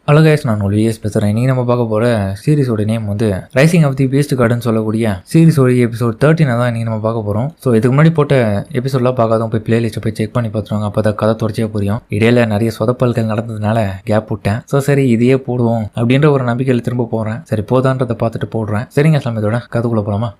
Hello guys, நான் ஒரு vs பேசுகிறேன். இன்றைக்கி நம்ம பார்க்க போகிற சீரிஸோட நேம் வந்து ரைசிங் ஆஃப் தி பீஸ்ட் கார்டுன்னு சொல்லக்கூடிய சீரிஸோட எபிசோட் 13 தான் இன்றைக்கி நம்ம பார்க்க போகிறோம். ஸோ இதுக்கு முன்னாடி போட்ட எபிசோட்லாம் பார்க்காதவங்க போய் பிளேலிஸ்ட்டை போய் செக் பண்ணி பார்த்துருவாங்க. அப்போ தான் கதை தொடர்ச்சியாக புரியும். இடையில நிறைய சொதப்பல்கள் நடந்ததுனால கேப் விட்டேன். ஸோ சரி இதையே போடுவோம் அப்படின்ற ஒரு நம்பிக்கையில் திரும்ப போகிறேன். சரி போதான்றதை பார்த்துட்டு போடுறேன். சரிங்க சாமி, இதோட கதைக்குள்ளே போகலாமா?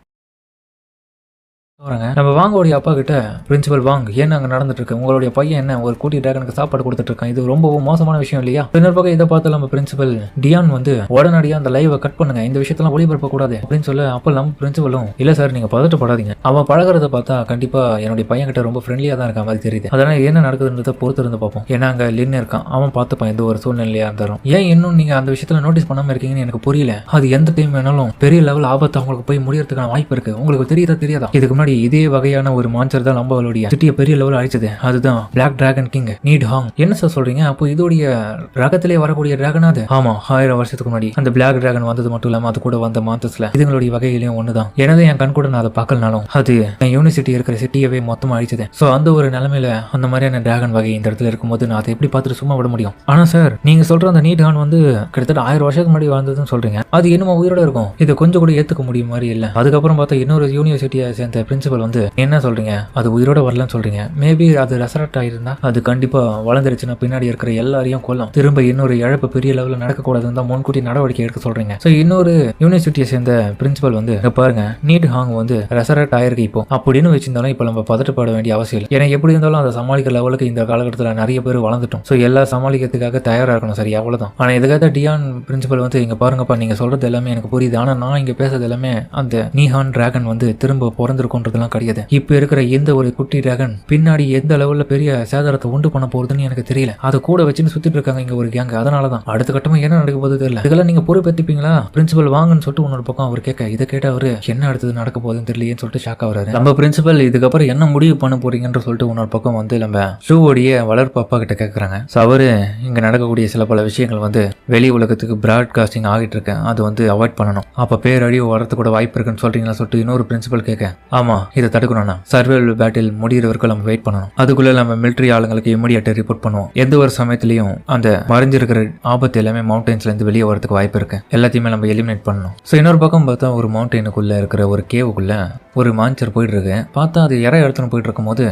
நம்ம வாங்கோடைய அப்பா கிட்ட பிரின்சிபல் வாங், ஏன் அங்கே நடந்துட்டு இருக்கு, உங்களுடைய பையன் என்ன ஒரு கூட்டி டிராகனுக்கு சாப்பாடு கொடுத்துட்டு இருக்கான், இது ரொம்ப மோசமான விஷயம் இல்லையா? இன்னொரு பக்கம் இதை பார்த்து நம்ம பிரின்சிபல் டியான் வந்து உடனடியாக அந்த லைவை கட் பண்ணுங்க, இந்த விஷயத்தெல்லாம் ஒளிபரப்ப கூடாது அப்படின்னு சொல்ல, அப்போ நம்ம பிரின்சிபலும் இல்ல சார் நீங்க பதட்டப்படாதீங்க, அவன் பழகிறத பார்த்தா கண்டிப்பா என்னுடைய பையன் கிட்ட ரொம்ப ஃப்ரெண்ட்லியா தான் இருக்கான் மாதிரி தெரியுது, அதனால என்ன நடக்குதுன்றத பொறுத்து இருந்து பார்ப்போம். ஏன்னா அங்க லின் இருக்கான், அவன் பார்த்துப்பான் எந்த ஒரு சூழ்நிலையா இருந்தாலும். ஏன் இன்னும் நீங்க அந்த விஷயத்துல நோட்டீஸ் பண்ணாம இருக்கீங்கன்னு எனக்கு புரியல. அது எந்த டைம் வேணாலும் பெரிய லெவல் ஆபத்து அவங்களுக்கு போய் முடியறதுக்கான வாய்ப்பு இருக்கு. உங்களுக்கு தெரியாதா? இதுக்கு முன்னாடி இதே வகையான ஒரு மான்ஸ்டர் தான் நம்மளுடைய சிட்டியை பெரிய லெவல் அழிச்சது. அதுதான் பிளாக் டிராகன் கிங் நீட் ஹாங். என்ன சார் சொல்றீங்க? அப்போ இதோடைய ரகத்திலே வரக்கூடிய டிராகன் அது? ஆமா, 1000 வருஷத்துக்கு முன்னாடி அந்த பிளாக் டிராகன் வந்தது மட்டும் இல்லாம அது கூட வந்த மான்ஸ்டர்ஸ்ல இதுங்களுடைய வகையிலையும் ஒண்ணுதான். எனது என் கண் கூட நான் அதை பார்க்கலனாலும் அது யூனிவர்சிட்டி இருக்கிற சிட்டியவே மொத்தமா அழிச்சது. சோ அந்த ஒரு நிலைமையில அந்த மாதிரியான டிராகன் வகை இந்த இடத்துல இருக்கும்போது நான் அதை எப்படி பார்த்துட்டு சும்மா விட முடியும்? ஆனா சார் நீங்க சொல்ற அந்த நீட் ஹான் வந்து கிட்டத்தட்ட 1000 வருஷத்துக்கு முன்னாடி வந்ததுன்னு சொல்றீங்க. அது என்னமோ உயிரோட இருக்கும். இதை கொஞ்சம் கூட ஏத்துக்க முடியும் மாதிரி இல்ல. அதுக்கப்புறம் பார்த்தா இன்னொரு யூனிவர்சிட்டியை சேர்ந்த பிரின்சிபல் வந்து என்ன சொல்றீங்க, அது உயிரோட வரலன்னு சொல்றீங்க. மேபி அது ரெசரக்ட் ஆயிருந்தா அது கண்டிப்பா வளர்ந்துருச்சுன்னா பின்னாடி இருக்கிற எல்லாரையும் கொல்லும். திரும்ப இன்னொரு இழப்பு பெரிய லெவலில் நடக்கக்கூடாதுன்னு தான் முன்கூட்டி நடவடிக்கை எடுக்க சொல்றீங்க. ஸோ இன்னொரு யூனிவர்சிட்டியை சேர்ந்த பிரின்சிபல் வந்து பாருங்க, நீட் ஹாங் வந்து ரெசரக்ட் ஆயிருக்கு இப்போ அப்படின்னு வச்சிருந்தாலும் இப்போ நம்ம பதட்டப்பட வேண்டிய அவசியம் இல்லை. ஏன்னா எப்படி இருந்தாலும் அதை சமாளிக்கிற லெவலுக்கு இந்த காலகட்டத்தில் நிறைய பேர் வளர்ந்துட்டோம். ஸோ எல்லாம் சமாளிக்கிறதுக்காக தயாரா இருக்கணும். சரி அவ்வளவுதான். ஆனா இதுக்காக டியான் பிரின்சிபல் வந்து இங்க பாருங்கப்பா, நீங்க சொல்றது எல்லாமே எனக்கு புரியுது. ஆனா நான் இங்க பேசுறது எல்லாமே அந்த நீஹான் டிராகன் வந்து திரும்ப பிறந்திருக்கும்ன்றதுலாம் கிடையாது. இப்ப இருக்கிற எந்த ஒரு குட்டி டிராகன் பின்னாடி எந்த லெவல்ல பெரிய சேதாரத்தை உண்டு பண்ண போறதுன்னு எனக்கு தெரியல. அதை கூட வச்சுன்னு சுத்திட்டு இருக்காங்க இங்க ஒரு கேங். அதனாலதான் அடுத்த கட்டமா என்ன நடக்க போகுது தெரியல. இதெல்லாம் நீங்க பொறுப்பேற்றுப்பீங்களா பிரின்சிபல் வாங்கன்னு சொல்லிட்டு உன்னோட பக்கம் அவர் கேட்க, இதை கேட்ட அவரு என்ன அடுத்தது நடக்க போகுதுன்னு தெரியலையேன்னு சொல்லிட்டு ஷாக் ஆகுறாரு. நம்ம பிரின்சிபல் இதுக்கப்புறம் என்ன முடிவு பண்ண போறீங்கன்னு சொல்லிட்டு உன்னோட பக்கம் வந்து நம்ம ஷூவோடைய வளர்ப்பு அப்பா கிட்ட கேட்கறாங்க. ஸோ அவரு இங்க நடக்கக்கூடிய சில பல விஷயங்கள் வந்து வெளி உலகத்துக்கு பிராட்காஸ்டிங் ஆகிட்டு இருக்கு, அது வந்து அவாய்ட் பண்ணணும். அப்ப பேரழிவு வரது கூட வாய்ப்பு இருக்குன்னு சொல்றீங்களா சொல்லிட்டு இன்னொரு பிரின்சிபல் கேட்க, ஆமா இதை தடுக்கணும்னா சர்வைவல் பேட்டில் முடிகிற வரைக்கும் நம்ம வெயிட் பண்ணணும். அதுக்குள்ள நம்ம மிலிட்டரி ஆளுங்களுக்கு இமிடியேட்டா ரிப்போர்ட் பண்ணுவோம். எந்த ஒரு சமயத்திலையும் அந்த மறைஞ்சிருக்கிற ஆபத்து எல்லாமே மவுண்டன்ஸ்ல இருந்து வெளியே வரதுக்கு வாய்ப்பு இருக்கு. எல்லாத்தையுமே நம்ம எலிமினேட் பண்ணணும். ஸோ இன்னொரு பக்கம் பார்த்தா ஒரு மவுண்டனுக்குள்ள இருக்கிற ஒரு கேவுக்குள்ள ஒரு மான்சர் போயிட்டு இருக்கு. பார்த்தா அது இறை இடத்துன்னு போயிட்டு இருக்கும் போது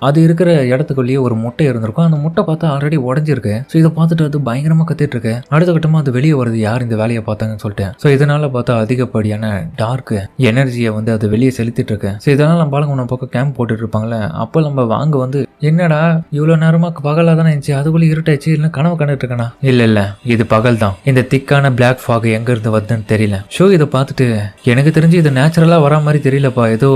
அது இருக்கிற இடத்துக்குள்ளேயே ஒரு முட்டை இருந்திருக்கும். அந்த முட்டை பார்த்தா ஆல்ரெடி உடஞ்சிருக்கு. ஸோ இதை பார்த்துட்டு அது பயங்கரமா கத்திட்டு இருக்கு. அடுத்த கட்டமா அது வெளியே வருது, யார் இந்த வேலையை பார்த்தாங்கன்னு சொல்லிட்டு. ஸோ இதனால பார்த்தா அதிகப்படியான டார்க் எனர்ஜியை வந்து அது வெளியே செலுத்திட்டு இருக்கு. ஸோ இதனால நம்ம பாருங்க ஒன்று பக்கம் கேம்ப் போட்டுட்டு இருப்பாங்களே, அப்போ நம்ம வாங்க வந்து என்னடா இவ்வளோ நேரமா பகலாக தானே இருந்துச்சு, அதுக்குள்ளே இருட்டாச்சு, இல்லை கனவு கண்டுட்டு இருக்கனா? இல்ல இது பகல் தான். இந்த திக்கான பிளாக் ஃபாக் எங்க இருந்து வருதுன்னு தெரியல. ஷோ இதை பார்த்துட்டு எனக்கு தெரிஞ்சு இது நேச்சுரலா வரா மாதிரி தெரியலப்பா, ஏதோ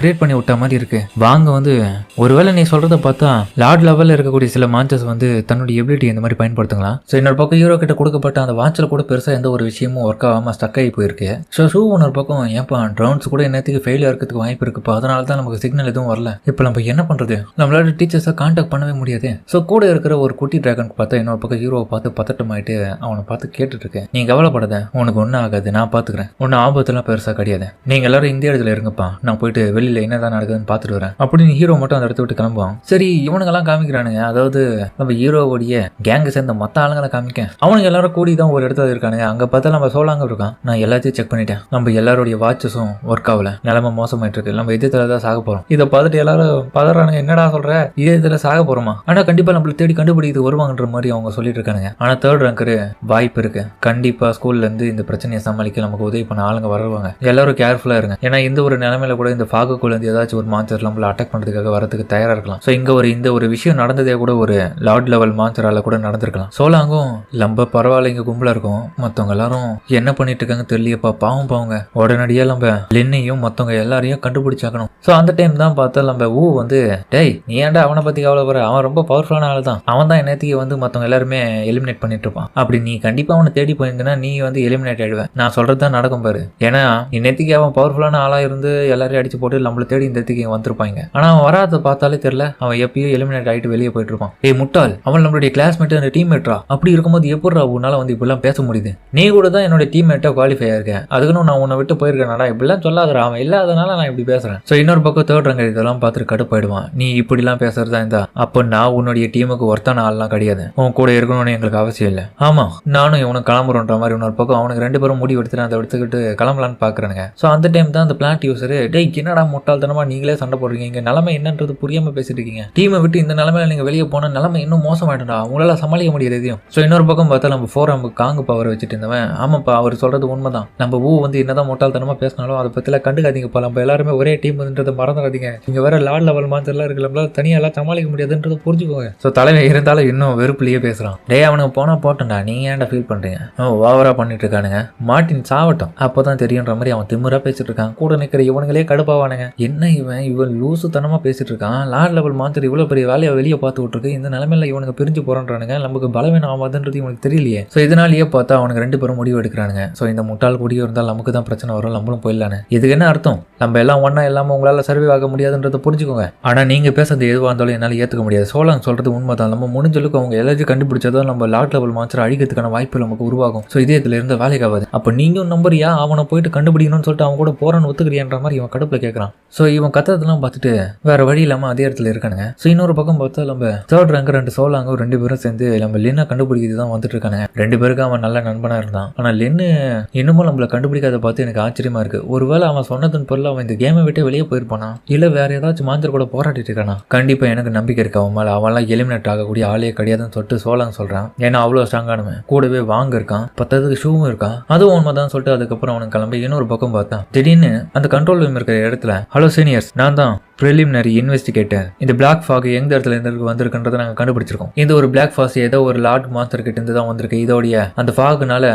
கிரியேட் பண்ணி விட்ட மாதிரி இருக்கு. வாங்க வந்து ஒருவேளை நீ சொல்றத பார்த்தா லார்ட் லெவல்ல இருக்கக்கூடிய சில மான்சர்ஸ் வந்து தன்னுடைய எபிலிட்டி இந்த மாதிரி பயன்படுத்துங்களா? ஸோ இன்னொரு பக்கம் ஹீரோ கிட்ட கொடுக்கப்பட்ட அந்த வாட்சில் கூட பெருசா எந்த ஒரு விஷயமும் ஒர்க் ஆகாம ஸ்டக் ஆகி போயிருக்கு. ஸோ ஷூ இன்னொரு பக்கம் ஏன்பா ட்ரோன்ஸ் கூட என்னத்துக்கு ஃபெயில் ஆகிறதுக்கு வாய்ப்பு இருக்குப்பா, அதனால தான் நமக்கு சிக்னல் எதுவும் வரல. இப்போ நம்ம என்ன பண்றது? நம்மளால டீச்சர்ஸை கான்டாக்ட் பண்ணவே முடியாது. ஸோ கூட இருக்கிற ஒரு குட்டி டிராகன் பார்த்தா இன்னொரு பக்கம் ஹீரோவை பார்த்து பதட்டமாயிட்டு அவனை பார்த்து கேட்டுட்டு இருக்கேன், நீ கவலைப்படாத, உனக்கு ஒன்றும் ஆகாது, நான் பாத்துக்கிறேன், ஒன்னும் ஆபத்துலாம் பெருசா கிடையாது, நீங்க எல்லாரும் இந்த இடத்துல இருங்கப்பா, நான் போயிட்டு வெளியில என்னதான் நடக்குதுன்னு பார்த்துட்டு வரேன் அப்படின்னு ஹீரோ மட்டும் அந்த இடத்த விட்டு கிளம்புவான். சரி இவனுங்கெல்லாம் காமிக்கிறானுங்க, அதாவது நம்ம ஹீரோவுடைய கேங்க சேர்ந்த மற்ற ஆளுங்களை காமிக்க, அவனுங்க எல்லாரும் கூடி தான் ஒரு இடத்துல இருக்கானுங்க. அங்க பார்த்தா நம்ம சோலாங்க இருக்கான். நான் எல்லாத்தையும் செக் பண்ணிட்டேன், நம்ம எல்லாருடைய வாட்சஸும் ஒர்க் ஆகல, நிலைமை மோசமாயிட்டு இருக்கு, நம்ம இதயத்துல தான் சாக போறோம். இதை பார்த்துட்டு எல்லாரும் பதறானுங்க, என்னடா சொல்ற, இதயத்துல சாக போறோமா? ஆனா கண்டிப்பா நம்மள தேடி கண்டுபிடித்து வருவாங்கன்ற மாதிரி அவங்க சொல்லிட்டு இருக்கானுங்க. ஆனா தேர்ட் ரேங்கரு வாய்ப்பு இருக்கு, கண்டிப்பா ஸ்கூல்ல இருந்து இந்த பிரச்சனையை சமாளிக்க நமக்கு உதவி பண்ண ஆளுங்க வருவாங்க. எல்லாரும் கேர்ஃபுல்லா இருங்க. ஏன்னா இந்த ஒரு நிலைமையில கூட இந்த ஃபாகுக்குள்ள இருந்து ஏதாச்சும் ஒரு மான்ஸ்டர் நம்மள அட்டாக் பண்றதுக்காக வரதுக்கு தயாரா இருக்கலாம். ஸோ இங்க இந்த ஒரு விஷயம் நடந்ததே கூட ஒரு லார்ட் லெவல் மான்ஸ்டரால கூட நடந்திருக்கலாம். சோலாங்கும் நம்ம பரவாயில்ல இங்க கும்பலா இருக்கும், மத்தவங்க எல்லாரும் என்ன பண்ணிட்டு இருக்காங்க தெரியலையப்பா, பாவம் பாவங்க, உடனடியா நம்ம லின்னையும் மத்தவங்க எல்லாரையும் கண்டுபிடிச்சாக்கணும். ஸோ அந்த டைம் தான் பார்த்தா நம்ம வந்து டேய் நீ ஏன்டா அவனை பத்தி கவலைப்படுற, அவன் ரொம்ப பவர்ஃபுல்லான ஆள் தான், அவன் தான் என்னத்துக்கு வந்து மத்தவங்க எல்லாருமே எலிமினேட் பண்ணிட்டு இருப்பான், அப்படி நீ கண்டிப்பா அவனை தேடி போயிருந்தனா நீ வந்து எலிமினேட் ஆயிடுவேன், நான் சொல்றதுதான் நடக்கும் பாரு. ஏன்னா இன்னத்துக்கு அவன் பவர்ஃபுல்லான ஆளா இருந்து எல்லாரையும் அடிச்சு போட்டு நம்மள தேடி இந்த இடத்துக்கு வந்திருப்பாங்க. ஆனா அவன் வராத பார்த்தாலே தெரியல, அவன் எப்பயோ எலிமினேட் ஆயிட்டு வெளியே போயிட்டு இருப்பான். ஏய் முட்டாள், அவன் நம்மளுடைய கிளாஸ்மேட் அந்த டீம்மேட்ரா, அப்படி இருக்கும்போது எப்படிடா உன்னால வந்து இப்படிலாம் பேச முடியுது? நீ கூட தான் என்னோட டீம்மேட்டா குவாலிஃபை ஆயிருக்கேன், அதுக்குன்னு நான் உன்னை விட்டு போயிருக்கேன்டா, இப்படிலாம் சொல்லாதடா, அவன் இல்லாதனால நான் இப்படி பேசுறேன். ஸோ இன்னொரு பக்கம் தேர்ட் ரங்க இதெல்லாம் பார்த்துட்டு கடுப்பாயிடுவான். நீ இப்படிலாம் பேசுறதா இருந்தா அப்போ நான் உன்னுடைய டீமுக்கு ஒருத்தான ஆள்லாம் கிடையாது, உன் கூட இருக்கணும்னு எங்களுக்கு அவசியம் இல்லை. ஆமா நானும் இவனுக்கு கிளம்புறோன்ற மாதிரி இன்னொரு பக்கம் அவனுக்கு 2 பேரும் முடி எடுத்துட்டு அதை எடுத்துக்கிட்டு கிளம்பலான்னு பாக்குறானுங்க. ஸோ அந்த டைம் தான் அந்த பிளான்ட் யூசர், டேய் என்னடா முட்டாள்தனமா நீங்களே சண்டை போடுறீங்க, இங்க நிலைமை என்னன்றது புரியாம பேசிட்டு இருக்கீங்க, டீமை விட்டு இந்த நிலைமையில நீங்க வெளியே போனா நிலைமை இன்னும் மோசமாயிட்டா, உங்களால சமாளிக்க முடியாது எதையும். ஸோ இன்னொரு பக்கம் பார்த்தா நம்ம 4 காங்கு பவர் வச்சுட்டு இருந்தவன், ஆமாப்பா அவர் சொல்றது உண்மைதான், நம்ம வந்து என்னதான் முட்டாள்தனமா பேசினாலும் அதை பத்திலாம் கண்டுக்காதீங்கப்பா, நம்ம எல்லாருமே ஒரே டீம்ன்றதை மறந்துடாதீங்க, இங்க வேற லார்ட் லெவல் மாதிரி எல்லாம் இருக்கு, நம்மளால தனியா எல்லாம் சமாளிக்க முடியாதுன்றதை புரிஞ்சுக்கோங்க. ஸோ தலைவன் இருந்தாலும் இன்னும் வெறுப்புலயே பேசுறான். டே அவனுக்கு போனா போட்டா நீங்க ஏன்டா ஃபீல் பண்றீங்க, ஓவரா பண்ணிட்டு இருக்கானுங்க, மார்ட்டின் சாவட்டும் அப்பதான் தெரியுன்ற மாதிரி அவன் திமிரா பேசிட்டு இருக்கான். கூட நிக்கிற இவனுங்களே கடுப்பாவானுங்க, என்ன இவன் லூசு தனமா பேசிட்டு இருக்கான், லார்ட் லெவல் மாத்திர இவ்வளவு பெரிய வேலையை வெளியே பார்த்து விட்டுருக்கு, இந்த நிலைமையில இவனுக்கு பிரிஞ்சு போறான்றானுங்க, நமக்கு பலவீனம் ஆகாதுன்றது இவனுக்கு தெரியலையே. ஸோ இதனாலேயே பார்த்தா அவனுக்கு 2 பேரும் முடிவு எடுக்கிறானுங்க. ஸோ இந்த முட்டாள் கூடிய இருந்தால் நமக்கு தான் பிரச்சனை வரும், நம்மளும் போயிடலான்னு. இதுக்கு என்ன அர்த்தம், நம்ம எல்லாம் ஒன்னா இல்லாம உங்களால சர்வே ஆக முடியாதுன்றதை புரிஞ்சுக்கோங்க. ஆனா நீங்க பேசுறது எதுவாக இருந்தாலும் என்னால ஏத்துக்க முடியாது. சோலாங் சொல்றது உண்மைதான், நம்ம முடிஞ்சளவுக்கு அவங்க எல்லாத்தையும் கண்டுபிடிச்சதான் நம்ம லார்ட் லெவல் மாத்திர அழிக்கிறதுக்கான வாய்ப்பு நமக்கு உருவாகும். ஸோ இதே இதுல இருந்த வேலைக்கு ஆகாது. அப்போ நீங்களும் நம்புறியா, அவனை போயிட்டு கண்டுபிடிக்கணும்னு சொல்லிட்டு அவன் கூட போறான்னு ஒத்துக்கிறியான்ற மாதிரி இவன் கடுப்புல கேட்கறான். ஸோ இவன் கத்ததெல்லாம் பார்த்துட்டு வேற வழி இல்லாம அதே இடத்துல இருக்கானுங்க. ஸோ இன்னொரு பக்கம் பார்த்தா நம்ம தேர்ட் ரேங்க் 2 சோலாங்கும் 2 பேரும் சேர்ந்து நம்ம லின்னா கண்டுபிடிக்கிறது தான் வந்துட்டு இருக்கானுங்க. 2 பேருக்கு அவன் நல்ல நண்பனா இருந்தான். ஆனா லின்னு இன்னமும் நம்மள கண்டுபிடிக்காத பார்த்து எனக்கு ஆச்சரியமா இருக்கு. ஒருவேளை அவன் சொன்னதன் பொருள் அவன் இந்த கேமை விட்டு வெளியே போயிருப்பானா, இல்ல வேற ஏதாச்சும் மாந்தர் கூட போராடிட்டு இருக்கானா? கண்டிப்பா எனக்கு நம்பிக்கை இருக்கு அவன் மேல, அவன்லாம் எலிமினேட் ஆகக்கூடிய ஆளே கிடையாதுன்னு சொல்லிட்டு சோலாங் சொல்றான். ஏன்னா அவ்வளவு ஸ்ட்ராங்கானவன், கூடவே வாங்க இருக்கான், பத்ததுக்கு ஷூவும் இருக்கான், அதுவும் உண்மைதான் சொல்லிட்டு அதுக்கப்புறம் அவனுக்கு கிளம்பி இன்னொரு பக்கம் பார்த்தான். திடீர்னு அந்த கண்ட்ரோல் ரூம் இருக்கிற இடத்துல, ஹலோ சீனியர்ஸ், நான் தான் ப்ரிலிமினரி இன்வெஸ்டிகேட்டர், இந்த பிளாக் ஃபாக் எந்த இடத்துல இருந்து வந்திருக்குன்றதை நாங்கள் கண்டுபிடிச்சிருக்கோம். இந்த ஒரு பிளாக் ஃபாக் ஏதோ ஒரு லார்ட் மாஸ்டர் கிட்ட இருந்து தான் வந்திருக்கு. இதோடைய அந்த ஃபாக்னால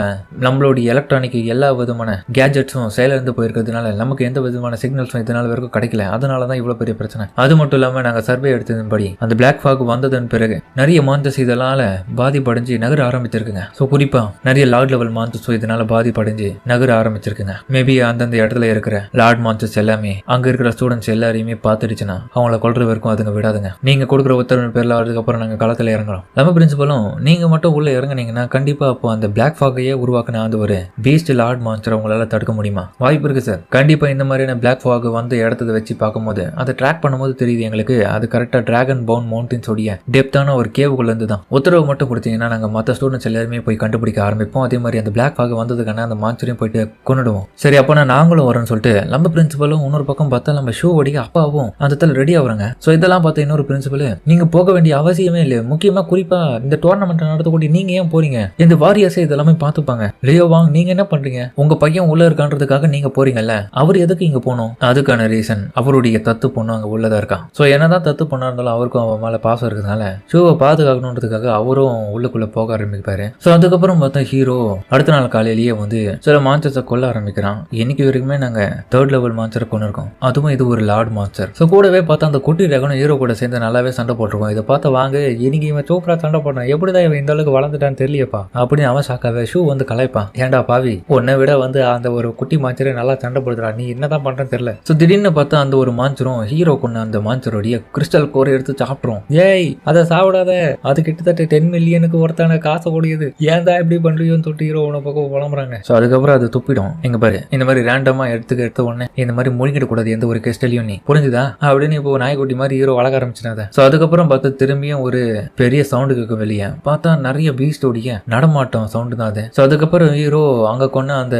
நம்மளுடைய எலக்ட்ரானிக் எல்லா விதமான கேஜெட்ஸும் செயலிழந்து போயிருக்கிறதுனால நமக்கு எந்த விதமான சிக்னல்ஸும் இதனால வரைக்கும் கிடைக்கல. அதனால தான் இவ்வளோ பெரிய பிரச்சனை. அது மட்டும் இல்லாமல் நாங்கள் சர்வே எடுத்ததன்படி அந்த பிளாக் ஃபாக் வந்ததன் பிறகு நிறைய மாந்தஸ் இதனால பாதிப்படைஞ்சு நகர ஆரம்பிச்சிருக்குங்க. ஸோ குறிப்பாக நிறைய லார்ட் லெவல் மாந்தஸ் இதனால பாதிப்படைஞ்சு நகர ஆரம்பிச்சிருக்குங்க. மேபி அந்தந்த இடத்துல இருக்கிற லார்ட் மாந்தஸ் எல்லாமே அங்கே இருக்கிற ஸ்டூடெண்ட்ஸ் எல்லாரையுமே பார்த்துடுச்சுன்னா அவங்கள கொல்ற வரைக்கும் அதுங்க விடாதுங்க. நீங்க கொடுக்குற உத்தரவு பேர்ல அதுக்கப்புறம் நாங்கள் களத்தில் இறங்குறோம். நம்ம பிரின்சிபலும் நீங்க மட்டும் உள்ள இறங்குனீங்கன்னா கண்டிப்பா அப்போ அந்த பிளாக் ஃபாகையே உருவாக்கின அந்த ஒரு பீஸ்ட் லார்ட் மான்ஸ்டர் உங்களால தடுக்க முடியுமா? வாய்ப்பு இருக்கு சார். கண்டிப்பா இந்த மாதிரியான பிளாக் ஃபாக் வந்து இடத்த வச்சு பார்க்கும்போது அதை ட்ராக் பண்ணும்போது தெரியுது எங்களுக்கு அது கரெக்டா டிராகன் பவுன் மவுண்டன்ஸ் உடைய டெப்தான ஒரு கேவுக்குள்ள இருந்து தான். உத்தரவு மட்டும் கொடுத்தீங்கன்னா நாங்கள் மற்ற ஸ்டூடெண்ட்ஸ் எல்லாருமே போய் கண்டுபிடிக்க ஆரம்பிப்போம். அதே மாதிரி அந்த பிளாக் ஃபாக் வந்ததுக்கான அந்த மான்ஸ்டரையும் போயிட்டு கொண்டுடுவோம். சரி அப்போ நாங்களும் வரோம்னு சொல்லிட்டு நம்ம பிரின்சிபலும் இன்னொரு பக்கம் பார்த்தா நம்ம ஷூ ஓடிக்க அப்பாவும் அந்த ரெடி ஆகுறாங்க. ஸோ இதெல்லாம் பார்த்து இன்னொரு பிரின்சிபல், நீங்க போக வேண்டிய அவசியமே இல்லை, முக்கியமா குறிப்பா இந்த டோர்னமெண்ட் நடத்தக்கூடிய நீங்க ஏன் போறீங்க, இந்த வாரியர்ஸை இதெல்லாமே பார்த்துப்பாங்க. லியோ வாங் நீங்க என்ன பண்றீங்க, உங்க பையன் உள்ள இருக்கான்றதுக்காக நீங்க போறீங்கல்ல, அவர் எதுக்கு இங்க போகணும்? அதுக்கான ரீசன் அவருடைய தத்து பொண்ணு அங்க உள்ளதா இருக்கான். ஸோ என்னதான் தத்து பொண்ணா இருந்தாலும் அவருக்கும் அவன் மேல பாசம் இருக்கிறதுனால ஷூவை பாதுகாக்கணுன்றதுக்காக அவரும் உள்ளுக்குள்ள போக ஆரம்பிப்பாரு. ஸோ அதுக்கப்புறம் பார்த்தா ஹீரோ அடுத்த நாள் காலையிலேயே வந்து சில மான்ஸ்டர்ஸை கொல்ல ஆரம்பிக்கிறான். இன்னைக்கு வரைக்குமே நாங்க 3rd லெவல் மான்ஸ்டரை கொண்டு இருக்கோம், அதுவும் இது ஒரு லார்ட் மான்ஸ்டர். ஸோ கூடவே பார்த்தா அந்த குட்டி டிராகனும் ஹீரோ கூட சேர்ந்து நல்லாவே சண்டை போட்டிருக்கோம். இதை பார்த்து வாங்க இன்னைக்கு இவன் சூப்பரா சண்டை போட்டான், எப்படிதான் இவன் இந்த அளவுக்கு வளர்ந்துட்டான்னு தெரியலையப்பா அப்படின்னு அவன் சாக்காவே ஷூ வந்து கலாய்ப்பான். ஏன்டா பாவி, உன்னை விட வந்து அந்த ஒரு குட்டி மான்சரே நல்லா சண்டை போடுறா, நீ என்னதான் பண்றேன்னு தெரியல. ஸோ திடீர்னு பார்த்தா அந்த ஒரு மான்சரும் ஹீரோ கொண்டு அந்த மான்சருடைய கிறிஸ்டல் கோரை எடுத்து சாப்பிட்றோம். ஏய் அதை சாப்பிடாத, அது கிட்டத்தட்ட 10 மில்லியனுக்கு ஒருத்தான காசை கூடியது, ஏன் தான் இப்படி பண்றியோன்னு சொல்லிட்டு ஹீரோ உன பக்கம் புலம்புறாங்க. ஸோ அதுக்கப்புறம் அது துப்பிடும். இங்க பாரு இந்த மாதிரி ரேண்டமா எடுத்த உடனே இந்த மாதிரி முழுங்கிட கூடாது எந்த ஒரு கிறிஸ்டலையும், நீ புரிஞ்சுதா அப்படின்னு இப்போ நாய்க்குட்டி மாதிரி ஹீரோ வளர்க்க ஆரம்பிச்சிடாத. ஸோ அதுக்கப்புறம் பார்த்து திரும்பியும் ஒரு பெரிய சவுண்டு கேட்கும் வெளியே. பார்த்தா நிறைய பீஸ்டோடைய நடமாட்டம் சவுண்டு தான் அது. ஸோ அதுக்கப்புறம் ஹீரோ அங்கே கொண்டு அந்த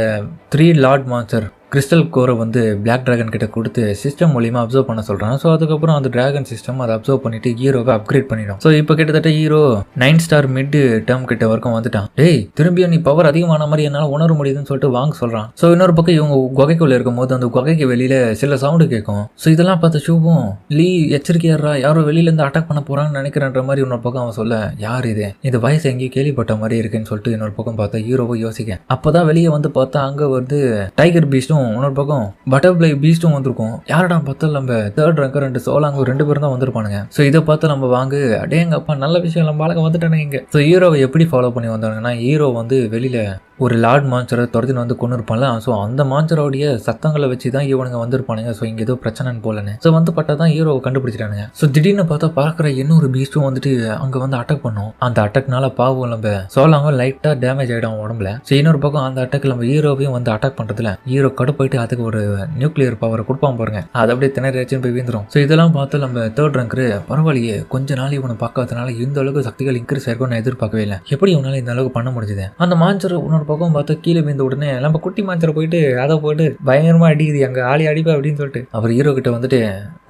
3 லார்ட் மான்ஸ்டர் கிறிஸ்டல் கோரை வந்து பிளாக் டிராகன் கிட்ட கொடுத்து சிஸ்டம் மூலியமா அப்சர்வ் பண்ண சொல்றான். ஸோ அதுக்கப்புறம் அந்த டிராகன் சிஸ்டம் அதை அப்சர்வ் பண்ணிட்டு ஹீரோவை அப்கிரேட் பண்ணிடும். ஸோ இப்போ கிட்டத்தட்ட ஹீரோ 9 ஸ்டார் மிட் டேர்ம் கிட்ட வரைக்கும் வந்துட்டான். டேய் திரும்பியும் நீ பவர் அதிகமான மாதிரி என்னால் உணர முடியுதுன்னு சொல்லிட்டு வாங்க சொல்றான். ஸோ இன்னொரு பக்கம் இவங்க குகைக்குள்ள இருக்கும் போது அந்த குகைக்கு வெளியில சில சவுண்டு கேட்கும். ஸோ இதெல்லாம் பார்த்து ஷூவும் லீ எச்சரிக்கையாரா யாரோ வெளியில இருந்து அட்டாக் பண்ண போறான்னு நினைக்கிறன்ற மாதிரி இன்னொரு பக்கம் அவன் சொல்ல, யார் இது, இந்த வயசு எங்கேயும் கேள்விப்பட்ட மாதிரி இருக்குன்னு சொல்லிட்டு இன்னொரு பக்கம் பார்த்தா ஹீரோவை யோசிக்க. அப்பதான் வெளியே வந்து பார்த்தா அங்க வந்து டைகர் பீஸ்டும் பீஸ்டும் இன்னொரு பக்கம் பட்டர்ஃப்ளை பீஸ்டும் வந்திருக்கும். யாரடா பார்த்தா நம்ம தேர்ட் ரேங்கர் 2 சோலாங்க 2 பேரும் தான் வந்திருப்பானுங்க. ஸோ இதை பார்த்து நம்ம வாங்கு அடேங்கப்பா நல்ல விஷயம் நம்ம ஆளுங்க வந்துட்டானுங்க இங்க. ஸோ ஹீரோவை எப்படி ஃபாலோ பண்ணி வந்தானுங்கன்னா ஹீரோ வந்து வெளியில ஒரு லார்ட் மான்ஸ்டரை துரத்தின்னு வந்து கொண்டு இருப்பான்ல. ஸோ அந்த மான்ஸ்டரோடைய சத்தங்களை வச்சு தான் இவனுங்க வந்திருப்பானுங்க. ஸோ இங்கே ஏதோ பிரச்சனைன்னு போலன்னு ஸோ வந்து பார்த்தா தான் ஹீரோவை கண்டுபிடிச்சிட்டானுங்க. ஸோ திடீர்னு பார்த்தா பார்க்குற இன்னொரு பீஸ்டும் வந்துட்டு அங்கே வந்து அட்டாக் பண்ணும். அந்த அட்டாக்னால பாவம் நம்ம சோலாங்க லைட்டாக டேமேஜ் ஆகிடும் உடம்புல. ஸோ இன்னொரு பக்கம் அந்த அட்டாக் நம்ம ஹீரோவையும் வந்து அட்டாக் பண்ணுறதுல ஹீரோ கடுப்பாயிட்டு அதுக்கு ஒரு நியூக்ளியர் பவரை கொடுப்பான் பாருங்க. அது அப்படியே திணறாச்சுன்னு போய் வீந்துடும். ஸோ இதெல்லாம் பார்த்து நம்ம தேர்ட் ரேங்கர் பரவாயில்லையே கொஞ்ச நாள் இவனை பார்க்காதனால இந்த அளவுக்கு சக்திகள் இன்க்ரீஸ் ஆயிருக்கும் நான் எதிர்பார்க்கவே இல்லை. எப்படி இவனால இந்த அளவுக்கு பண்ண முடிஞ்சது. அந்த மான்ஸ்டர் இன்னொரு பக்கம் பார்த்தா கீழே விழுந்த உடனே நம்ம குட்டி மான்ஸ்டர் போயிட்டு அதை போட்டு பயங்கரமா அடிக்குது அங்க ஆளி அடிப்பா அப்படின்னு சொல்லிட்டு அவர் ஹீரோ கிட்ட வந்துட்டு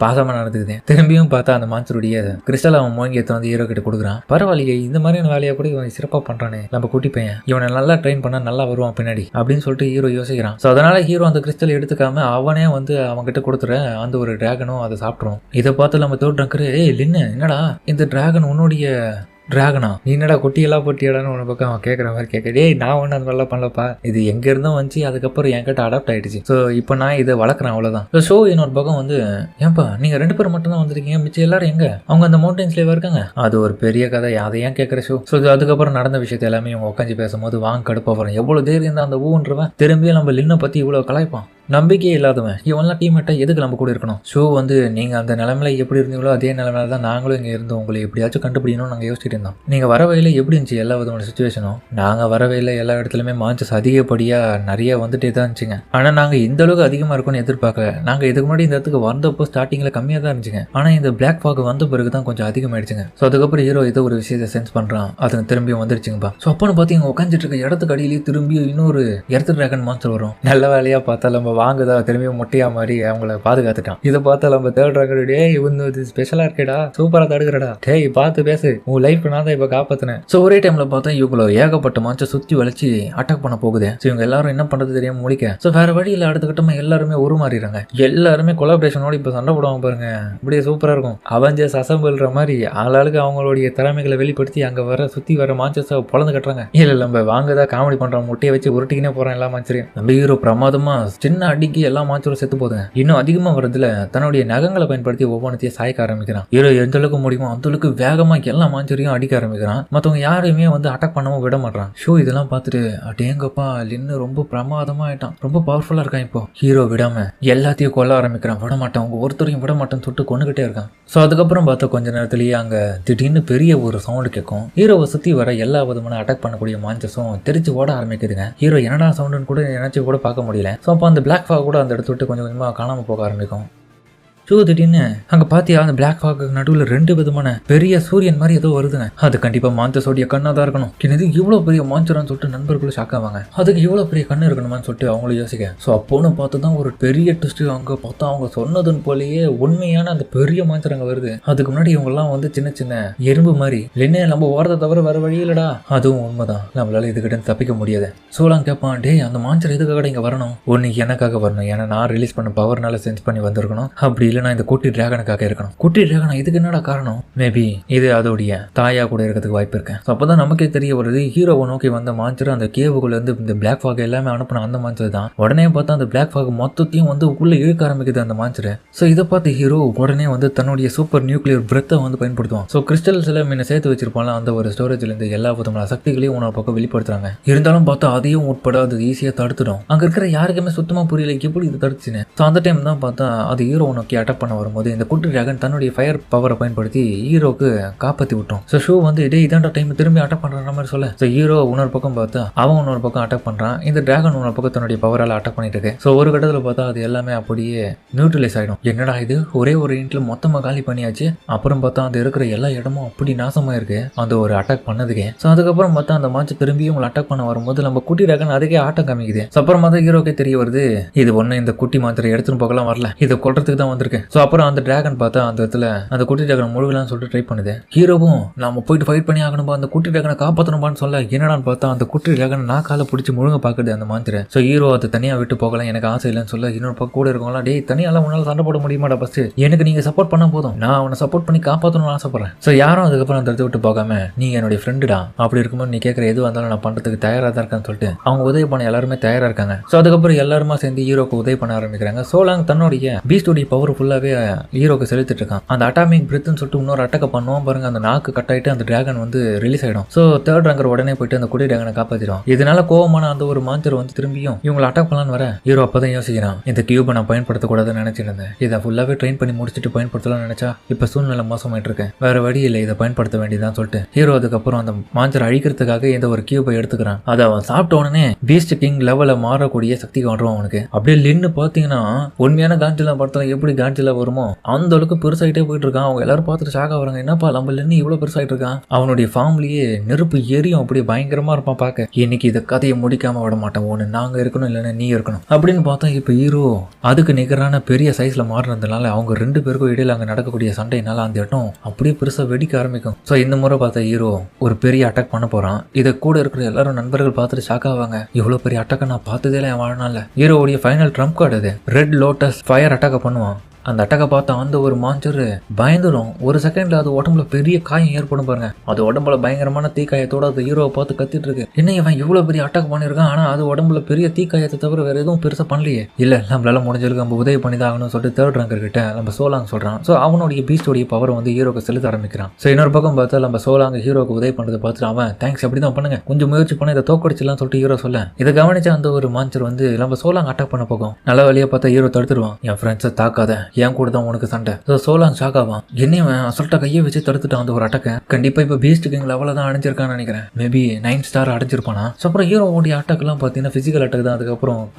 பாசமா நடந்துக்குது. திரும்பியும் பார்த்தா அந்த மான்ஸ்டருடைய கிறிஸ்டல் அவன் மோங்கி எடுத்து வந்து ஹீரோ கிட்ட கொடுக்குறான். பரவாயில்லையே இந்த மாதிரியான வேலையை கூட இவன் சிறப்பா பண்றானே நம்ம குட்டி பையன் இவனை நல்லா ட்ரெயின் பண்ணா நல்லா வருவான் பின்னாடி அப்படின்னு சொல்லிட்டு ஹீரோ யோசிக்கிறான். ஸோ அதனால ஹீரோ அந்த கிறிஸ்டல் எடுத்துக்காம அவனே வந்து அவன் கிட்ட கொடுத்துற அந்த ஒரு டிராகனும் அதை சாப்பிட்றோம். இதை பார்த்து நம்ம தேர்ட் ரேங்கர் லின்னு என்னடா இந்த டிராகன் உன்னுடைய டிராகனா நீ என்னடா குட்டியெல்லாம் போட்டியடான்னு உன பக்கம் அவன் கேட்குற மாதிரி கேட்க நான் ஒன்றும் அந்த மாதிரிலாம் பண்ணலப்பா இது எங்க இருந்தும் வந்துச்சு அதுக்கப்புறம் என்கிட்ட அடாப்ட் ஆயிடுச்சு. ஸோ இப்போ நான் இதை வளர்க்குறேன் அவ்வளோதான். ஸோ இன்னொரு பக்கம் வந்து ஏன்பா நீங்கள் 2 பேர் மட்டும் தான் வந்திருக்கீங்க மிச்சம் எல்லாரும் எங்க அவங்க அந்த மவுண்டன்ஸ்லேயே இருக்காங்க. அது ஒரு பெரிய கதை அதை ஏன் கேட்குற ஷோ. ஸோ அதுக்கப்புறம் நடந்த விஷயத்த எல்லாமே இவங்க உட்காந்து பேசும்போது வாங்க கடுப்பாக வரும். எவ்வளோ தைரியம் தான் அந்த ஊன்றவன் திரும்பியும் நம்ம லின்னை பற்றி இவ்வளோ கலாய்ப்பான். நம்பிக்கையே இல்லாதவன் இவன்லாம் டீம்மேட்டா எதுக்கு நம்ம கூட இருக்கணும். ஷோ வந்து நீங்க அந்த நிலைமையில எப்படி இருந்தீங்களோ அதே நிலைமையில தான் நாங்களும் இங்க இருந்தோம். உங்களை எப்படியாச்சும் கண்டுபிடிக்கணும்னு நாங்கள் யோசிச்சுட்டு இருந்தோம். நீங்க வர வகையில எப்படி இருந்துச்சு எல்லா விதமான சுச்சுவேஷனும். நாங்க வர வகையில எல்லா இடத்துலயுமே மான்சஸ் அதிகப்படியா நிறைய வந்துட்டே தான் இருந்துச்சுங்க. ஆனா நாங்க இந்த அளவுக்கு அதிகமா இருக்கும்னு எதிர்பார்க்கல. நாங்க இதுக்கு முன்னாடி இந்த இடத்துக்கு வந்தப்போ ஸ்டார்டிங்ல கம்மியா தான் இருந்துச்சுங்க. ஆனா இந்த பிளாக் ஃபாக் வந்த பிறகு தான் கொஞ்சம் அதிகமாயிடுச்சுங்க. ஸோ அதுக்கப்புறம் ஹீரோ ஏதோ ஒரு விஷயத்தை சென்ஸ் பண்றான். அது திரும்பியும் வந்துருச்சுங்கப்பா. ஸோ அப்பன்னு பார்த்தீங்க உட்காந்துட்டு இருக்க இடத்துக்கு அடியிலேயே திரும்பி இன்னொரு எர்த் டிராகன் மான்ஸ்டர் வரும். நல்ல வேலையா பார்த்தா நம்ம வாங்குதா திரும்பியும் முட்டையா மாதிரி அவங்கள பாதுகாத்துட்டான். இதை பார்த்தா நம்ம தேர்ட் ரேங்கர் இவன் இது ஸ்பெஷலா இருக்கேடா சூப்பரா தடுக்கிறடா டேய் பார்த்து பேசு உன் லைஃப் நான் தான் இப்ப காப்பாத்தினேன். ஸோ ஒரே டைம்ல பார்த்தா இவங்கள ஏகப்பட்ட மான்ஸ்டர் சுத்தி வளைச்சு அட்டாக் பண்ண போகுது. ஸோ இவங்க எல்லாரும் என்ன பண்றது தெரியாம முடிக்க. ஸோ வேற வழியில் அடுத்த கட்டமா எல்லாருமே உருமாறிடுறாங்க. எல்லாருமே கொலாபரேஷனோட இப்ப சண்டை போடுவாங்க பாருங்க. இப்படியே சூப்பரா இருக்கும். அவஞ்சர்ஸ் அசம்பிள்ற மாதிரி ஆளாளுக்கு அவங்களுடைய திறமைகளை வெளிப்படுத்தி அங்க வர சுத்தி வர மான்ஸ்டர்ஸ் பொழந்து கட்டுறாங்க. இல்ல நம்ம வாங்கதான் காமெடி பண்றோம் முட்டையை வச்சு உருட்டிக்கினே போறோம் எல்லா மான்ஸ்டரையும். நம்ம ஹீரோ பிரமாதமா சின்ன அடிக்கு எல்லா மான்ஸ்டரும் செத்து போதுங்க. இன்னும் அதிகமா வரதுல தன்னுடைய நகங்களை பயன்படுத்தி ஒவ்வொன்றத்தையும் சாய்க்க ஆரம்பிக்கிறான். ஹீரோ எந்த அளவுக்கு முடியுமோ அந்த அளவுக்கு வேகமா எல்லா மான்ஸ்டரையும் அடிக்க ஆரம்பிக்கிறான். மற்றவங்க யாரையுமே வந்து அட்டாக் பண்ணவும் விட மாட்டான். ஷோ இதெல்லாம் பார்த்துட்டு அடேங்கப்பா லின்னு ரொம்ப பிரமாதமா ஆயிட்டான். ரொம்ப பவர்ஃபுல்லா இருக்கான். இப்போ ஹீரோ விடாம எல்லாத்தையும் கொல்ல ஆரம்பிக்கிறான். விட மாட்டான் அவங்க ஒருத்தரையும் விட மாட்டான்னு தொட்டு கொண்டுகிட்டே இருக்கான். ஸோ அதுக்கப்புறம் பார்த்தா கொஞ்ச நேரத்திலேயே அங்க திடீர்னு பெரிய ஒரு சவுண்டு கேட்கும். ஹீரோவை சுத்தி வர எல்லா விதமான அட்டாக் பண்ணக்கூடிய மான்ஸ்டர்ஸும் தெரிச்சு ஓட ஆரம்பிக்குதுங்க. ஹீரோ என்னடா சவுண்டுன்னு கூட நினைச்சு கூட பார்க்க முடியல. ஸோ அப்போ அந்த பிளாக் ஃபாக் கூட அந்த இடத்த விட்டு கொஞ்சம் கொஞ்சமாக காணாமல் போக ஆரம்பிக்கும். ஸோ திடீர்னு அங்கே பார்த்தியா அந்த பிளாக் ஃபாக் நடுவில் 2 விதமான பெரிய சூரியன் மாதிரி ஏதோ வருதுங்க. அது கண்டிப்பாக மான்சஸோடைய கண்ணாக தான் இருக்கணும். இது இவ்வளோ பெரிய மான்சரான்னு சொல்லிட்டு நண்பர்களும் ஷாக் ஆவாங்க. அதுக்கு இவ்வளோ பெரிய கண்ணு இருக்கணுமான்னு சொல்லிட்டு அவங்களும் யோசிக்க. ஸோ அப்போன்னு பார்த்து தான் ஒரு பெரிய ட்விஸ்ட். அங்கே பார்த்தா அவங்க சொன்னதுன்னு போலேயே உண்மையான அந்த பெரிய மான்சர் அங்கே வருது. அதுக்கு முன்னாடி இவங்கெல்லாம் வந்து சின்ன சின்ன எறும்பு மாதிரி இல்லைன்னே நம்ம ஓரத்தை தவிர வர வழி இல்லடா. அதுவும் உண்மைதான் நம்மளால இதுக்கிட்ட தப்பிக்க முடியாது. சோலாம் கேட்பான் டே அந்த மான்சர் எதுக்காக இங்கே வரணும். ஒன்று எனக்காக வரணும் ஏன்னா நான் ரிலீஸ் பண்ண பவர்னால சென்ஸ் பண்ணி வந்திருக்கணும். அப்படி இல்லைனா இந்த குட்டி டிராகனுக்காக இருக்கணும். குட்டி டிராகனா இதுக்கு என்னடா காரணம். மேபி இது அதோடைய தாயா கூட இருக்கிறதுக்கு வாய்ப்பு இருக்கு. அப்பதான் நமக்கே தெரிய வருது ஹீரோவை நோக்கி வந்த மான்சர் அந்த கேவுக்குள்ள இருந்து இந்த பிளாக் ஃபாக் எல்லாமே அனுப்பின அந்த மான்சர் தான். உடனே பார்த்தா அந்த பிளாக் ஃபாக் மொத்தத்தையும் வந்து உள்ள இழுக்க ஆரம்பிக்குது அந்த மான்சர். ஸோ இதை பார்த்து ஹீரோ உடனே வந்து தன்னுடைய சூப்பர் நியூக்ளியர் பிரெத்தை வந்து பயன்படுத்துவான். ஸோ கிறிஸ்டல்ஸ் எல்லாம் முன்ன சேர்த்து வச்சிருப்பாங்க அந்த ஒரு ஸ்டோரேஜ்ல இருந்து எல்லா விதமான சக்திகளையும் உன்னோட பக்கம் வெளிப்படுத்துறாங்க. இருந்தாலும் பார்த்தா அதையும் உட்பட அது ஈஸியா தடுத்துடும். அங்க இருக்கிற யாருக்குமே சுத்தமா புரியல எப்படி இது தடுச்சுன்னு. ஸோ அந்த டைம் தான் பார்த்தா அது ஹீரோ நோக்கி அட்டாக் பண்ண வரும்போது இந்த குட்டி டிராகன் தன்னுடைய ஃபயர் பவரை பயன்படுத்தி ஹீரோக்கு காப்பாற்றி விட்டோம். ஸோ ஷூ வந்து இதே இதாண்ட டைம் திரும்பி அட்டாக் பண்ற மாதிரி சொல்ல. ஸோ ஹீரோ இன்னொரு பக்கம் பார்த்தா அவன் இன்னொரு பக்கம் அட்டாக் பண்றான். இந்த டிராகன் இன்னொரு பக்கம் தன்னுடைய பவரால் அட்டாக் பண்ணிட்டு இருக்கு. ஸோ ஒரு கட்டத்தில் பார்த்தா அது எல்லாமே அப்படியே நியூட்ரலைஸ் ஆயிடும். என்னடா இது ஒரே ஒரு இன்ட்ல மொத்தமாக காலி பண்ணியாச்சு. அப்புறம் பார்த்தா அது இருக்கிற எல்லா இடமும் அப்படி நாசமா இருக்கு அந்த ஒரு அட்டாக் பண்ணதுக்கே. ஸோ அதுக்கப்புறம் பார்த்தா அந்த மாச்சு திரும்பியும் உங்களை அட்டாக் பண்ண வரும்போது நம்ம குட்டி டிராகன் அதுக்கே ஆட்டம் காமிக்குது. ஸோ அப்புறமா தான் ஹீரோக்கே தெரிய வருது இது ஒன்று இந்த குட்டி மாத்திரை எடுத்துன்னு போகலாம் வரல இதை கொல்றதுக்கு தான் வந்திருக்கு இருக்கு. சோ அப்புறம் அந்த டிராகன் பார்த்தா அந்த இடத்துல அந்த குட்டி டிராகன் முழுகலாம்னு சொல்லிட்டு ட்ரை பண்ணுது. ஹீரோவும் நாம போயிட்டு ஃபைட் பண்ணி ஆகணும்பா, அந்த குட்டி டிராகனை காப்பாற்றணும்பான்னு சொல்ல என்னடான்னு பார்த்தா அந்த குட்டி டிராகன் நாக்கால பிடிச்சி முழுங்க பாக்குது அந்த மாத்திரை. சோ ஹீரோ அதை தனியா விட்டு போகலாம், எனக்கு ஆசை இல்லைன்னு சொல்ல இன்னொரு பக்கம் கூட இருக்கவங்களா, டேய் தனியால உன்னால சண்டை போட முடியுமாடா, ஃபர்ஸ்ட் எனக்கு நீங்க சப்போர்ட் பண்ண போதும், நான் அவனை சப்போர்ட் பண்ணி காப்பாற்றணும்னு ஆசைப்படுறேன். சோ யாரும் அதுக்கப்புறம் அந்த இடத்த விட்டு போகாம நீங்க என்னுடைய ஃப்ரெண்டுடா, அப்படி இருக்கும்போது நீ கேட்கற எது வந்தாலும் நான் பண்றதுக்கு தயாரா தான் இருக்கேன்னு சொல்லிட்டு அவங்க உதவி பண்ண எல்லாருமே தயாரா இருக்காங்க. சோ அதுக்கப்புறம் எல்லாருமா சேர்ந்து ஹீரோக்கு உதவி பண்ண ஆரம்பிக்கிறாங்க. சோலாங் தன்னுடைய பீஸ்டுடைய பவர் ஃபுல்லாவே ஹீரோக்கு செலுத்திட்டு இருக்கான். அந்த அட்டாமிக் பிரித்னு சொல்லிட்டு இன்னொரு அட்டாக்க பண்ணுவோம் பாருங்க, அந்த நாக்கு கட் ஆயிட்டு அந்த டிராகன் வந்து ரிலீஸ் ஆயிடும். சோ தேர்ட் ரேங்கர் உடனே போயிட்டு அந்த குடி டிராகனை காப்பாத்திடும். இதனால கோவமான அந்த ஒரு மான்ஸ்டர் வந்து திரும்பியும் இவங்களை அட்டாக் பண்ணலான்னு வர ஹீரோ அப்பதான் யோசிக்கிறான், இந்த கியூபை நான் பயன்படுத்தக்கூடாதுன்னு நினைச்சிருந்தேன், இதை ஃபுல்லாவே ட்ரெயின் பண்ணி முடிச்சுட்டு பயன்படுத்தலாம் நினைச்சா இப்ப சூழ்நிலை மோசமாயிட்டு இருக்கேன், வேற வழி இல்லை, இதை பயன்படுத்த வேண்டியதான் சொல்லிட்டு ஹீரோ அதுக்கப்புறம் அந்த மான்ஸ்டர் அழிக்கிறதுக்காக இந்த ஒரு கியூபை எடுத்துக்கிறான். அதை அவன் சாப்பிட்ட உடனே பீஸ்ட் கிங் லெவல மாறக்கூடிய சக்தி காட்டுறோம் அவனுக்கு. அப்படியே லின்னு பாத்தீங்கன்னா உண்மையான காஞ்சிலா படத்துல எப்படி காஞ்சிலா வருமோ அந்த அளவுக்கு பெருசாயிட்டே போயிட்டு இருக்கான். அவங்க எல்லாரும் பார்த்துட்டு ஷாக் ஆகுறாங்க, என்னப்பா நம்ம லின்னு இவ்வளவு பெருசாயிட்டு இருக்கான், அவனுடைய ஃபார்ம்லயே நெருப்பு எரியும், அப்படியே பயங்கரமா இருப்பான் பார்க்க. இன்னைக்கு இதை கதையை முடிக்காம விட மாட்டேன், ஒன்று நாங்க இருக்கணும் இல்லைன்னா நீ இருக்கணும் அப்படின்னு பார்த்தா இப்ப ஹீரோ அதுக்கு நிகரான பெரிய சைஸ்ல மாறினதுனால அவங்க ரெண்டு பேருக்கும் இடையில அங்க நடக்கக்கூடிய சண்டையினால அந்த இடம் அப்படியே பெருசா வெடிக்க ஆரம்பிக்கும். சோ இந்த முறை பார்த்தா ஹீரோ ஒரு பெரிய அட்டாக் பண்ண போறான். இதை கூட இருக்கிற எல்லாரும் நண்பர்கள் பார்த்துட்டு ஷாக் ஆவாங்க, இவ்வளவு பெரிய அட்டாக்கை நான் பார்த்ததே இல்லை என் வாழ்நாள்ல. ஹீரோவுடைய ஃபைனல் ட்ரம்ப் கார்டு அது ரெட் லோட்டஸ் ஃபயர் அட்டாக்க பண்ணுவான். அந்த அட்டாக்கை பார்த்தா அந்த ஒரு மான்ஸ்டர் பயந்துரும். ஒரு செகண்ட்ல அது உடம்புல பெரிய காயம் ஏற்படும் பாருங்க. அது உடம்புல பயங்கரமான தீக்காயத்தோட அது ஹீரோவை பார்த்து கத்திட்டு இருக்கு, என்ன இவன் இவ்வளவு பெரிய அட்டாக் பண்ணிருக்கான், ஆனா அது உடம்புல பெரிய தீக்காயத்தை தவிர வேற எதுவும் பெருசா பண்ணலையே. இல்ல நம்மளால முடிஞ்சதுக்கு நம்ம உதவி பண்ணி தான் ஆகணும்னு சொல்லிட்டு தேர்ட் ரேங்கர் கிட்ட நம்ம சோலாங் சொல்றான். சோ அவனுடைய பீஸ்டோடைய பவர் வந்து ஹீரோக்கு செலுத்த ஆரம்பிக்கிறான். சோ இன்னொரு பக்கம் பார்த்தா நம்ம சோலாங் ஹீரோக்கு உதவி பண்றதை பார்த்துட்டு அவன் தேங்க்ஸ் அப்படிதான் பண்ணுங்க, கொஞ்சம் முயற்சி பண்ண இதை தோக்கடிச்சிடலாம் சொல்லிட்டு ஹீரோ சொல்ல இதை கவனிச்ச அந்த ஒரு மான்ஸ்டர் வந்து நம்ம சோலாங் அட்டாக் பண்ண போகும். நல்ல வழியா பார்த்தா ஹீரோ தடுத்துருவான், என் ஃப்ரெண்ட்ஸை தாக்காத, என் கூட தான் உனக்கு சண்டை. சோலாங் ஷாக் ஆவான், என்னையும் அசல்ட்டா கையை வச்சு தடுத்துட்டான் அந்த ஒரு அட்டாக்க, கண்டிப்பா இப்ப பீஸ்ட் கிங் லெவல தான் அடைஞ்சிருக்கான்னு நினைக்கிறேன், மேபி 9 ஸ்டார் அடைஞ்சிருப்பானா. அப்புறம் ஹீரோவோடைய அட்டாக் எல்லாம் பாத்தீங்கன்னா பிசிக்கல் அட்டாக் தான்.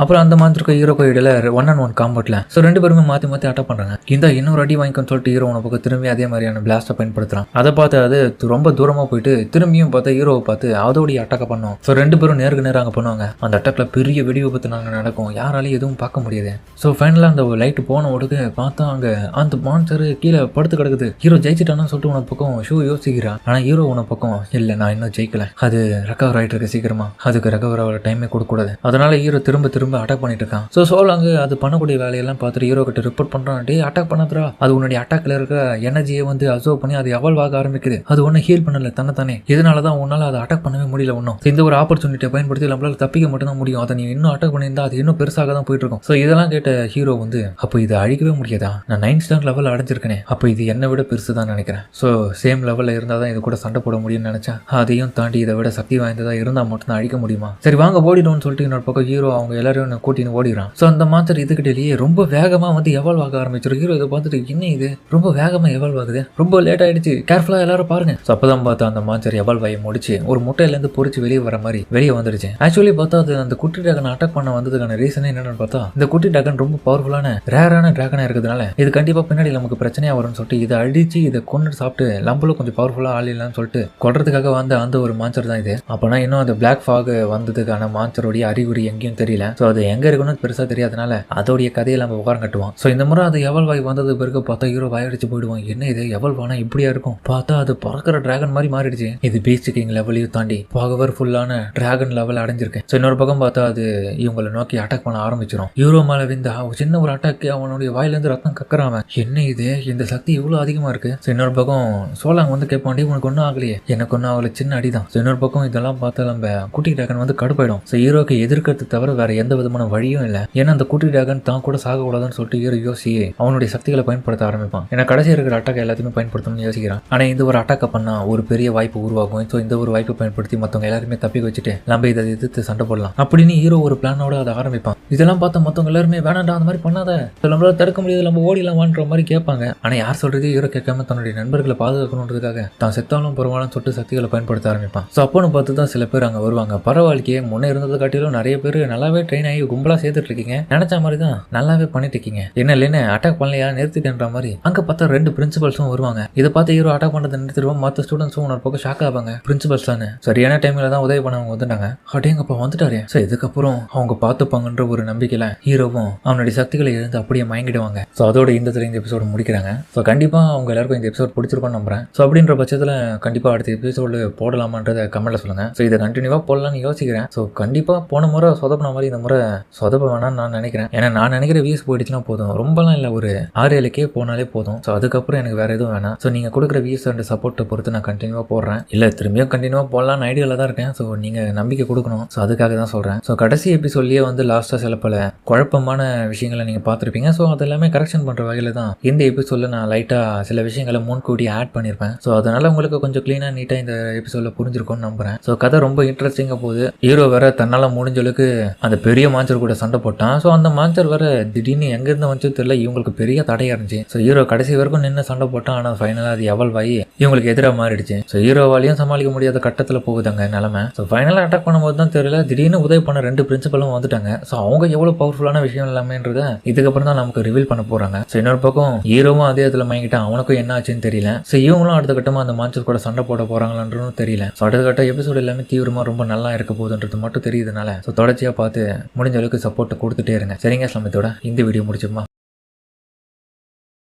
அப்புறம் அந்த மாத்திருக்க ஹீரோக்கு இடையில 1-on-1 காம்பட்ல சோ ரெண்டு பேருமே மாத்தி மாத்தி அட்டாக் பண்றாங்க. இந்த இன்னொரு அடி வாங்கிக்கன்னு சொல்லிட்டு ஹீரோ உன பக்கம் திரும்பி அதே மாதிரியான பிளாஸ்ட பயன்படுத்துறான். அதை பார்த்து அது ரொம்ப தூரமா போயிட்டு திரும்பியும் பார்த்து ஹீரோவை பார்த்து அதோடைய அட்டாக்க பண்ணும். சோ ரெண்டு பேரும் நேருக்கு நேரம் அங்க பண்ணுவாங்க. அந்த அட்டாக்ல பெரிய வெடி விபத்து நாங்க நடக்கும், யாராலையும் எதுவும் பார்க்க முடியாது. சோ ஃபைனலா அந்த லைட் போன உடனே பார்த்தா அங்க அந்த மான்ஸ்டர் கீழே படுத்து கிடக்குது. ஹீரோ ஜெயிச்சிட்டான்னு சொல்லிட்டு உன பக்கம் ஷூ யோசிக்கிறான். ஆனா ஹீரோ உன பக்கம் இல்ல, நான் இன்னும் ஜெயிக்கல, அது ரெக்கவர் ஆயிட்டு இருக்கு, சீக்கிரமா அதுக்கு ரெக்கவர் ஆகிற டைமே கொடுக்க கூடாது. அதனால ஹீரோ திரும்ப திரும்ப அட்டாக் பண்ணிட்டு இருக்கான். சோ சோலாங் அது பண்ணக்கூடிய வேலையெல்லாம் பார்த்துட்டு ஹீரோ கிட்ட ரிப்போர்ட் பண்றான், டே அட்டாக் பண்ணாதரா, அது உன்னுடைய அட்டாக்ல இருக்க எனர்ஜியை வந்து அப்சர்வ் பண்ணி அது எவால்வ் ஆக ஆரம்பிக்குது, அது ஒன்னும் ஹீல் பண்ணல தன்னைத்தானே, இதனாலதான் உன்னால அதை அட்டாக் பண்ணவே முடியல. ஒன்னும் இந்த ஒரு ஆப்பர்ச்சுனிட்டியை பயன்படுத்தி நம்மளால தப்பிக்க மட்டும் தான் முடியும், அதை நீ இன்னும் அட்டாக் பண்ணியிருந்தா அது இன்னும் பெருசாக தான் போயிட்டு இருக்கும். சோ இதெல்லாம் கேட்ட ஹீரோ வந்து அப்போ இதை அழிக்கவே முடியாதா, நான் 9 ஸ்டார் லெவல் அடைஞ்சிருக்கேன், அப்போ இது என்னை விட பெருசு தான் நினைக்கிறேன். ஸோ சேம் லெவலில் இருந்தால் தான் இது கூட சண்டை போட முடியும்னு நினைச்சேன், அதையும் தாண்டி இதை விட சக்தி வாய்ந்ததாக இருந்தால் மட்டும் தான் அழிக்க முடியுமா, சரி வாங்க ஓடிடும்னு சொல்லிட்டு இன்னொரு பக்கம் ஹீரோ அவங்க எல்லாரும் கூட்டின்னு ஓடிடுறான். ஸோ அந்த மாஸ்டர் இதுக்கிட்டேயே ரொம்ப வேகமாக வந்து எவால்வ் ஆக ஆரம்பிச்சிடும். ஹீரோ இதை பார்த்துட்டு என்ன இது ரொம்ப வேகமாக எவால்வ் ஆகுது, ரொம்ப லேட் ஆயிடுச்சு, கேர்ஃபுல்லாக எல்லாரும் பாருங்க. ஸோ அப்பதான் பார்த்தா அந்த மாஸ்டர் எவால்வ் ஆகி முடிச்சு ஒரு முட்டையிலேருந்து பொறிச்சு வெளியே வர மாதிரி வெளியே வந்துடுச்சு. ஆக்சுவலி பார்த்தா அது அந்த குட்டி டிராகன் அட்டாக் பண்ண வந்ததுக்கான ரீசனே என்னன்னு பார்த்தா இந்த குட்டி டிராகன் ரொம்ப பவர்ஃபுல்லான ரேரான டிராகனா இருக்கிறதுனால இது கண்டிப்பா பின்னாடி நமக்கு பிரச்சனையா வரும்னு சொல்லிட்டு இதை அடிச்சு இதை கொண்டு சாப்பிட்டு நம்மளும் கொஞ்சம் பவர்ஃபுல்லா ஆள் இல்லைன்னு சொல்லிட்டு கொல்றதுக்காக வந்த அந்த ஒரு மான்ஸ்டர் தான் இது. அப்பனா இன்னும் அந்த பிளாக் ஃபாக் வந்ததுக்கான மான்ஸ்டருடைய அறிகுறி எங்கேயும் தெரியல. ஸோ அது எங்க இருக்குன்னு பெருசா தெரியாதனால அதோடைய கதையை நம்ம உட்காரம் கட்டுவோம். ஸோ இந்த முறை அது எவல் வாய் வந்தது பிறகு பார்த்தா ஹீரோ வாயடிச்சு போயிடுவோம். என்ன இது எவல் வானா இப்படியா இருக்கும், பார்த்தா அது பறக்கிற டிராகன் மாதிரி மாறிடுச்சு. இது பீஸ்ட் கிங் லெவலையும் தாண்டி பவர்ஃபுல்லான டிராகன் லெவல் அடைஞ்சிருக்கேன். ஸோ இன்னொரு பக்கம் பார்த்தா அது இவங்களை நோக்கி அட்டாக் பண்ண ஆரம்பிச்சிடும். ஹீரோ மேல விந்தா சின்ன ஒரு அட்டாக் அவனுடைய வாயிலிருந்து ரத்தம் கக்கறாம என்ன இது இந்த சக்தி இவ்வளவு அதிகமா இருக்கு. இன்னொரு பக்கம் சோலாங் வந்து கேட்பாண்டி உனக்கு ஒன்றும் ஆகலையே, எனக்கு ஒன்றும் ஆகல, சின்ன அடிதான். இன்னொரு பக்கம் இதெல்லாம் பார்த்தா நம்ம குட்டி டிராகன் வந்து கடுப்பாயிடும். ஹீரோக்கு எதிர்க்கிறது தவிர வேற எந்த விதமான வழியும் இல்லை. ஏன்னா அந்த குட்டி டிராகன் தான் கூட சாகக்கூடாதுன்னு சொல்லிட்டு ஹீரோ யோசி அவனுடைய சக்திகளை பயன்படுத்த ஆரம்பிப்பான். ஏன்னா கடைசி இருக்கிற அட்டாக் எல்லாத்தையுமே பயன்படுத்தணும்னு யோசிக்கிறான். ஆனா இந்த ஒரு அட்டாக்கை பண்ணா ஒரு பெரிய வாய்ப்பு உருவாகும். ஸோ இந்த ஒரு வாய்ப்பை பயன்படுத்தி மற்றவங்க எல்லாருமே தப்பி வச்சுட்டு நம்ம இதை எதிர்த்து சண்டை போடலாம் அப்படின்னு ஹீரோ ஒரு பிளானோட அதை ஆரம்பிப்பான். இதெல்லாம் பார்த்தா மற்றவங்க எல்லாருமே வேணாண்டா அந்த மாதிரி பண்ணாத, நம்மளால தடுக்க முடியாது, நம்ம ஓடிலாம் வான்ற மாதிரி கேட்பாங்க. ஆனா யார் சொல்றது ஹீரோ கேட்காம தன்னுடைய நண்பர்களை பாதுகாக்கணுன்றதுக்காக தான் செத்தாலும் பரவாயில்ல சொல்லிட்டு சக்திகளை பயன்படுத்த ஆரம்பிப்பான். ஸோ அப்போன்னு பார்த்து தான் சில பேர் அங்கே வருவாங்க. பரவாயில்லையே முன்னே இருந்ததை காட்டிலும் நிறைய பேர் நல்லாவே ட்ரெயின் ஆகி கும்பலாக சேர்த்துட்டு இருக்கீங்க, நினைச்ச மாதிரி தான் நல்லாவே பண்ணிட்டு இருக்கீங்க, என்ன இல்லைன்னு அட்டாக் பண்ணலையா நிறுத்திட்டேன்ற மாதிரி அங்கே பார்த்தா 2 பிரின்சிபல்ஸும் வருவாங்க. இதை பார்த்து ஹீரோ அட்டாக் பண்ணுறதை நிறுத்திடுவோம். மற்ற ஸ்டூடெண்ட்ஸும் ஒரு பக்கம் ஷாக் ஆவாங்க. பிரின்சிபல்ஸ் தானே சரியான டைமில் தான் உதவி பண்ணவங்க வந்துட்டாங்க, அப்படியேங்கப்பா வந்துட்டாரு. ஸோ இதுக்கப்புறம் அவங்க பார்த்துப்பாங்கன்ற ஒரு நம்பிக்கையில் ஹீரோவும் அவனுடைய சக்திகளை இழந்து அப்படியே மயங்கிடுவாங்க. ஸோ அதோட இந்த எபிசோடு முடிக்கிறாங்க. ஸோ கண்டிப்பாக அவங்க எல்லாருக்கும் இந்த எபிசோட் பிடிச்சிருக்கோன்னு நம்புறேன். ஸோ அப்படின்ற பட்சத்தில் கண்டிப்பாக அடுத்த எபிசோடு போடலாமான்றதை கமெண்ட்டில் சொல்லுங்கள். ஸோ இதை கண்டினியூவாக போடலான்னு யோசிக்கிறேன். ஸோ கண்டிப்பாக போன முறை சொதப்பின மாதிரி இந்த முறை சொதப்ப வேணாம்னு நான் நினைக்கிறேன். ஏன்னா நான் நினைக்கிற வியூஸ் போயிடுச்சுன்னா போதும், ரொம்பலாம் இல்லை, ஒரு 6-7K போனாலே போதும். ஸோ அதுக்கப்புறம் எனக்கு வேறு எதுவும் வேணாம். ஸோ நீங்கள் கொடுக்குற வியூஸ் அண்ட் சப்போர்ட்டை பொறுத்து நான் கண்டினியூவாக போடுறேன். இல்லை திரும்பியும் கண்டினியூவாக போடலான்னு ஐடியாவில் தான் இருக்கேன். ஸோ நீங்கள் நம்பிக்கை கொடுக்கணும். ஸோ அதுக்காக தான் சொல்கிறேன். ஸோ கடைசி எபிசோட்லேயே வந்து லாஸ்ட்டாக சில பல குழப்பமான விஷயங்களை நீங்கள் பார்த்துருப்பீங்க. ஸோ அதெல்லாமே கரெக்ஷன் பண்ணுற வகையில் தான் இந்த எபிசோடில் நான் லைட்டாக சில விஷயங்களை முன்கூட்டி ஆட் பண்ணியிருப்பேன். ஸோ அதனால் உங்களுக்கு கொஞ்சம் க்ளீனாக நீட்டாக இந்த எபிசோடில் புரிஞ்சிருக்கும்னு நம்புகிறேன். ஸோ கதை ரொம்ப இன்ட்ரெஸ்டிங்காக போகுது. ஹீரோ வேற தன்னால் முடிஞ்சளவுக்கு அந்த பெரிய மான்சர் கூட சண்டை போட்டான். ஸோ அந்த மான்சர் வேற திடீர்னு எங்கேருந்து வந்துச்சு தெரியல, இவங்களுக்கு பெரிய தடையாக இருந்துச்சு. ஸோ ஹீரோ கடைசி வரைக்கும் நின்று சண்டை போட்டான். ஆனால் ஃபைனலாக அது எவல்வ் ஆகி இவங்களுக்கு எதிராக மாறிடுச்சு. ஸோ ஹீரோவாலையும் சமாளிக்க முடியாத கட்டத்தில் போகுதாங்க நிலமை. ஸோ ஃபைனலாக அட்டாக் பண்ணும்போது தான் தெரியல, திடீர்னு உதவி பண்ண 2 பிரின்சிபலும் வந்துட்டாங்க. ஸோ அவங்க எவ்வளோ பவர்ஃபுல்லான விஷயம் எல்லாமேன்றத இதுக்கப்புறம் தான் நமக்கு ரிவீல் பண்ண போகிறாங்க. ஸோ இன்னொரு பக்கம் ஹீரோவும் அதே இதில் மயங்கிட்டான். அவனுக்கும் என்ன ஆச்சுன்னு தெரியல. ஸோ இவங்களும் அடுத்த கட்டமாக அந்த மான்சர் கூட சண்டை போட போகிறாங்களான்றதும் தெரியல. ஸோ அடுத்த கட்ட எபிசோடு எல்லாமே தீவிரமாக ரொம்ப நல்லா இருக்க போகுதுன்றது மட்டும் தெரியுதுனால ஸோ தொடர்ச்சியாக பார்த்து முடிஞ்ச அளவுக்கு சப்போர்ட் கொடுத்துட்டே இருங்க. சரிங்க, சமயத்தோட இந்த வீடியோ முடிச்சுமா.